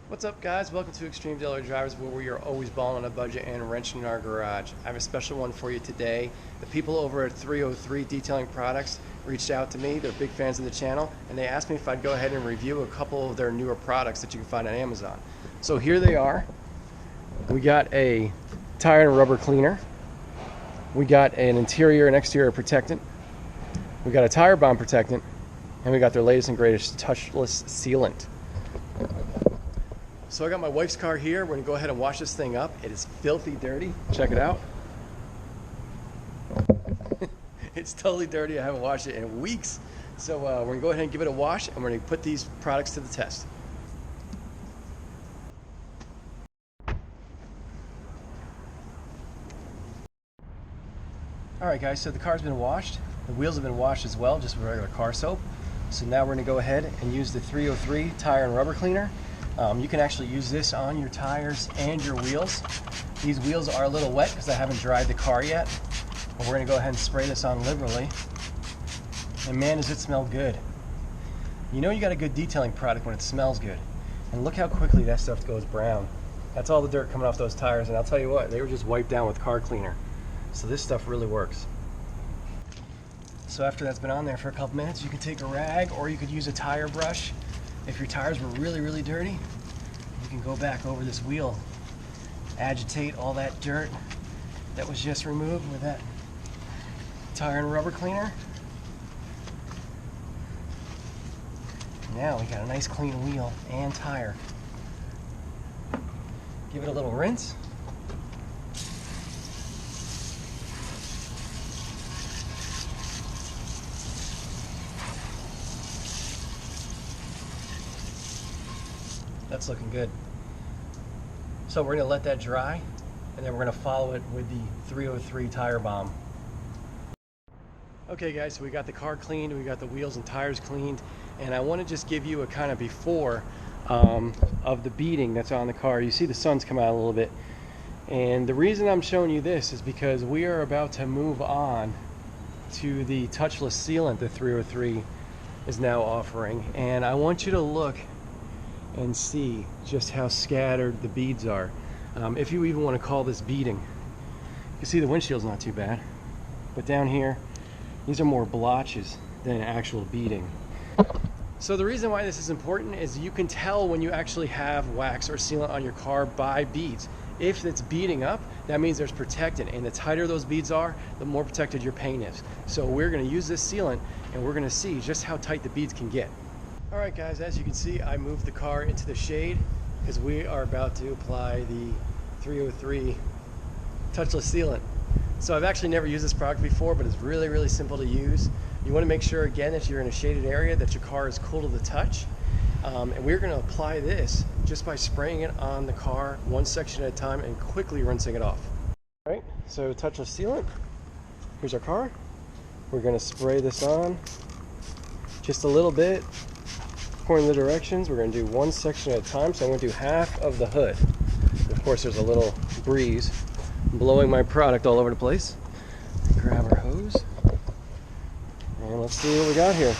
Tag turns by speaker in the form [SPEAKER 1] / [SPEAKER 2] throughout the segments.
[SPEAKER 1] What's up, guys? Welcome to Extreme Daily Drivers, where we are always balling on a budget and wrenching in our garage. I have a special one for you today. The people over at 303 Detailing Products reached out to me. They're big fans of the channel, and they asked me if I'd go ahead and review a couple of their newer products that you can find on Amazon. So here they are. We got a tire and rubber cleaner. We got an interior and exterior protectant. We got a tire bomb protectant, and we got their latest and greatest touchless sealant. So I got my wife's car here. We're gonna go ahead and wash this thing up. It is filthy dirty. Check it out. It's totally dirty. I haven't washed it in weeks. So we're gonna go ahead and give it a wash, and we're gonna put these products to the test. All right, guys, so the car's been washed. The wheels have been washed as well, just with regular car soap. So now we're gonna go ahead and use the 303 tire and rubber cleaner. You can actually use this on your tires and your wheels. These wheels are a little wet because I haven't dried the car yet. But we're gonna go ahead and spray this on liberally. And man, does it smell good. You know you got a good detailing product when it smells good. And look how quickly that stuff goes brown. That's all the dirt coming off those tires, and I'll tell you what, they were just wiped down with car cleaner. So this stuff really works. So after that's been on there for a couple minutes, you can take a rag or you could use a tire brush. If your tires were really dirty, you can go back over this wheel, agitate all that dirt that was just removed with that tire and rubber cleaner. Now we got a nice clean wheel and tire. Give it a little rinse. That's looking good. So we're gonna let that dry, and then we're gonna follow it with the 303 tire bomb. Okay guys, so we got the car cleaned, we got the wheels and tires cleaned, and I wanna just give you a kind of before of the beading that's on the car. You see the sun's come out a little bit. And the reason I'm showing you this is because we are about to move on to the touchless sealant that 303 is now offering. And I want you to look and see just how scattered the beads are. If you even want to call this beading. You can see the windshield's not too bad, but down here these are more blotches than actual beading. So the reason why this is important is you can tell when you actually have wax or sealant on your car by beads. If it's beading up, that means there's protectant, and the tighter those beads are, the more protected your paint is. So we're going to use this sealant, and we're going to see just how tight the beads can get. Alright guys, as you can see, I moved the car into the shade because we are about to apply the 303 touchless sealant. So I've actually never used this product before, but it's really simple to use. You want to make sure, again, that you're in a shaded area, that your car is cool to the touch. And we're going to apply this just by spraying it on the car one section at a time and quickly rinsing it off. Alright, so touchless sealant. Here's our car. We're going to spray this on just a little bit. According to the directions, we're going to do one section at a time, so I'm going to do half of the hood. Of course, there's a little breeze blowing my product all over the place. Grab our hose, and let's see what we got here.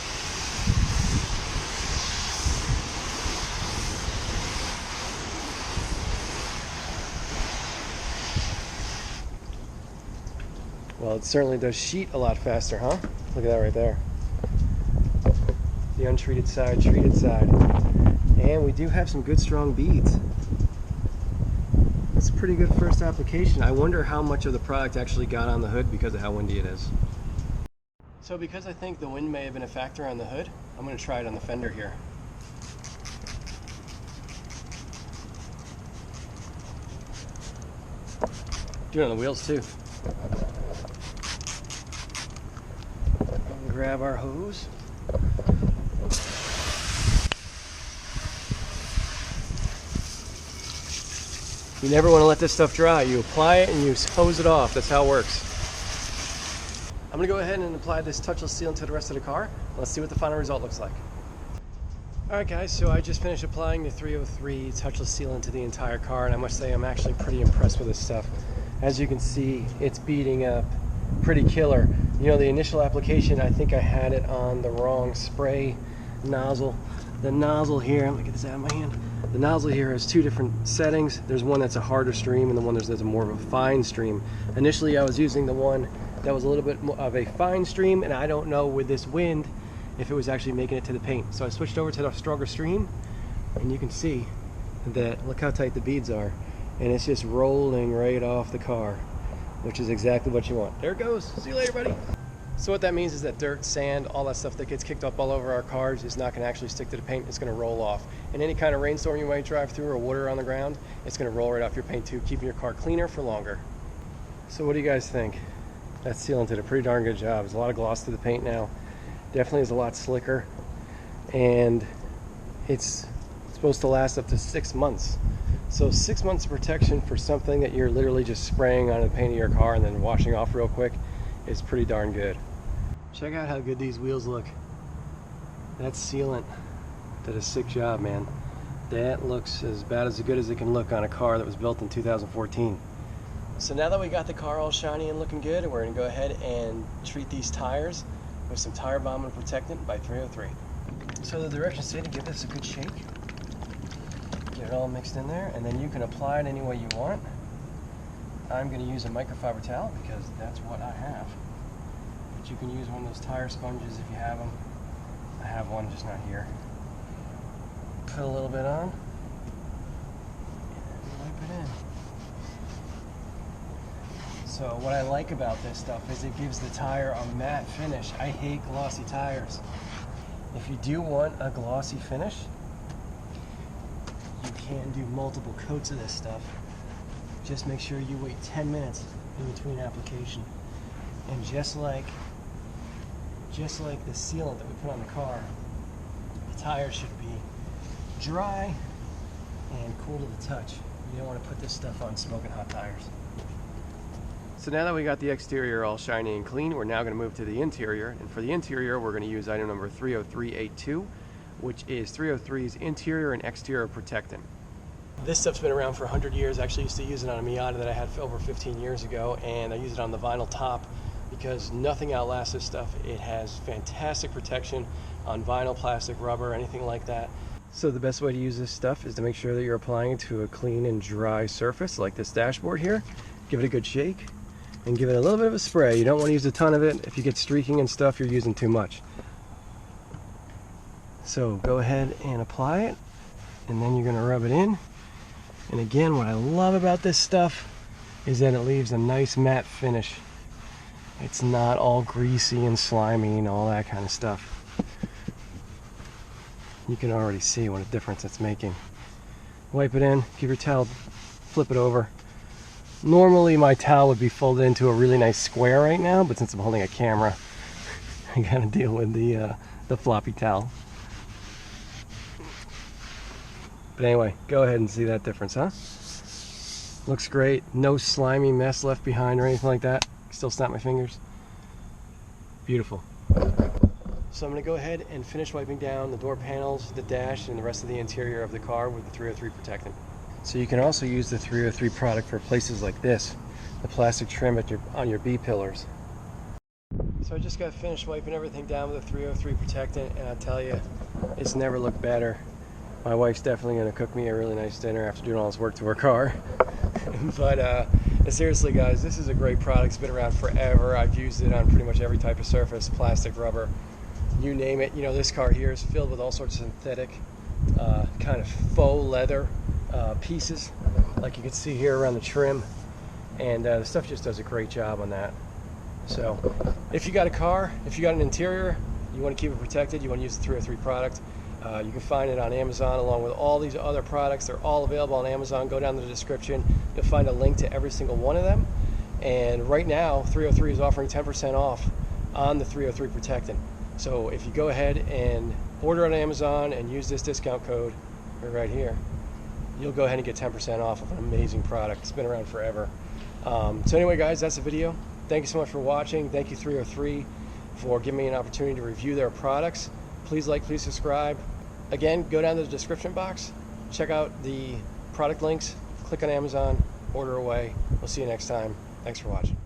[SPEAKER 1] Well, it certainly does sheet a lot faster, huh? Look at that right there. The untreated side, treated side. And we do have some good strong beads. That's a pretty good first application. I wonder how much of the product actually got on the hood because of how windy it is. So because I think the wind may have been a factor on the hood, I'm going to try it on the fender here. Do it on the wheels too. Grab our hose. You never want to let this stuff dry. You apply it and you hose it off. That's how it works. I'm going to go ahead and apply this touchless sealant to the rest of the car. Let's see what the final result looks like. Alright guys, so I just finished applying the 303 touchless sealant to the entire car, and I must say I'm actually pretty impressed with this stuff. As you can see, it's beading up pretty killer. You know, the initial application, I think I had it on the wrong spray nozzle. The nozzle here, let me get this out of my hand. The nozzle here has two different settings. There's one that's a harder stream and the one that's a more of a fine stream. Initially I was using the one that was a little bit more of a fine stream, and I don't know with this wind if it was actually making it to the paint. So I switched over to the stronger stream, and you can see that, look how tight the beads are, and it's just rolling right off the car, which is exactly what you want. There it goes. See you later, buddy. So what that means is that dirt, sand, all that stuff that gets kicked up all over our cars is not going to actually stick to the paint. It's going to roll off. And any kind of rainstorm you might drive through or water on the ground, it's going to roll right off your paint too, keeping your car cleaner for longer. So what do you guys think? That sealant did a pretty darn good job. There's a lot of gloss to the paint now. Definitely is a lot slicker. And it's supposed to last up to 6 months. So 6 months of protection for something that you're literally just spraying on the paint of your car and then washing off real quick is pretty darn good. Check out how good these wheels look. That sealant did a sick job, man. That looks as bad as good as it can look on a car that was built in 2014. So now that we got the car all shiny and looking good, we're going to go ahead and treat these tires with some tire balm and protectant by 303. So the directions say to give this a good shake. Get it all mixed in there, and then you can apply it any way you want. I'm going to use a microfiber towel because that's what I have. But you can use one of those tire sponges if you have them. I have one, just not here. Put a little bit on, and wipe it in. So what I like about this stuff is it gives the tire a matte finish. I hate glossy tires. If you do want a glossy finish, you can do multiple coats of this stuff. Just make sure you wait 10 minutes in between application. And just like the sealant that we put on the car, the tire should be dry and cool to the touch. You don't want to put this stuff on smoking hot tires. So now that we got the exterior all shiny and clean, we're now going to move to the interior. And for the interior, we're going to use item number 30382, which is 303's interior and exterior protectant. This stuff's been around for 100 years. I actually used to use it on a Miata that I had over 15 years ago, and I use it on the vinyl top because nothing outlasts this stuff. It has fantastic protection on vinyl, plastic, rubber, anything like that. So the best way to use this stuff is to make sure that you're applying it to a clean and dry surface like this dashboard here. Give it a good shake and give it a little bit of a spray. You don't want to use a ton of it. If you get streaking and stuff, you're using too much. So go ahead and apply it, and then you're going to rub it in. And again, what I love about this stuff is that it leaves a nice matte finish. It's not all greasy and slimy and all that kind of stuff. You can already see what a difference it's making. Wipe it in, give your towel, flip it over. Normally my towel would be folded into a really nice square right now, but since I'm holding a camera, I gotta deal with the floppy towel. But anyway, go ahead and see that difference, huh? Looks great. No slimy mess left behind or anything like that. Still snap my fingers. Beautiful. So I'm going to go ahead and finish wiping down the door panels, the dash, and the rest of the interior of the car with the 303 protectant. So you can also use the 303 product for places like this, the plastic trim on your B-pillars. So I just got finished wiping everything down with the 303 protectant, and I tell you, it's never looked better. My wife's definitely going to cook me a really nice dinner after doing all this work to her car. But seriously guys, this is a great product. It's been around forever. I've used it on pretty much every type of surface, plastic, rubber, you name it. You know, this car here is filled with all sorts of synthetic kind of faux leather pieces, like you can see here around the trim, and the stuff just does a great job on that. So if you got a car, if you got an interior, you want to keep it protected, you want to use the 303 product, you can find it on Amazon along with all these other products. They're all available on Amazon. Go down to the description. You'll find a link to every single one of them. And right now, 303 is offering 10% off on the 303 Protectant. So if you go ahead and order on Amazon and use this discount code right here, you'll go ahead and get 10% off of an amazing product. It's been around forever. So anyway, guys, that's the video. Thank you so much for watching. Thank you 303 for giving me an opportunity to review their products. Please like, please subscribe. Again, go down to the description box, check out the product links, click on Amazon, order away. We'll see you next time. Thanks for watching.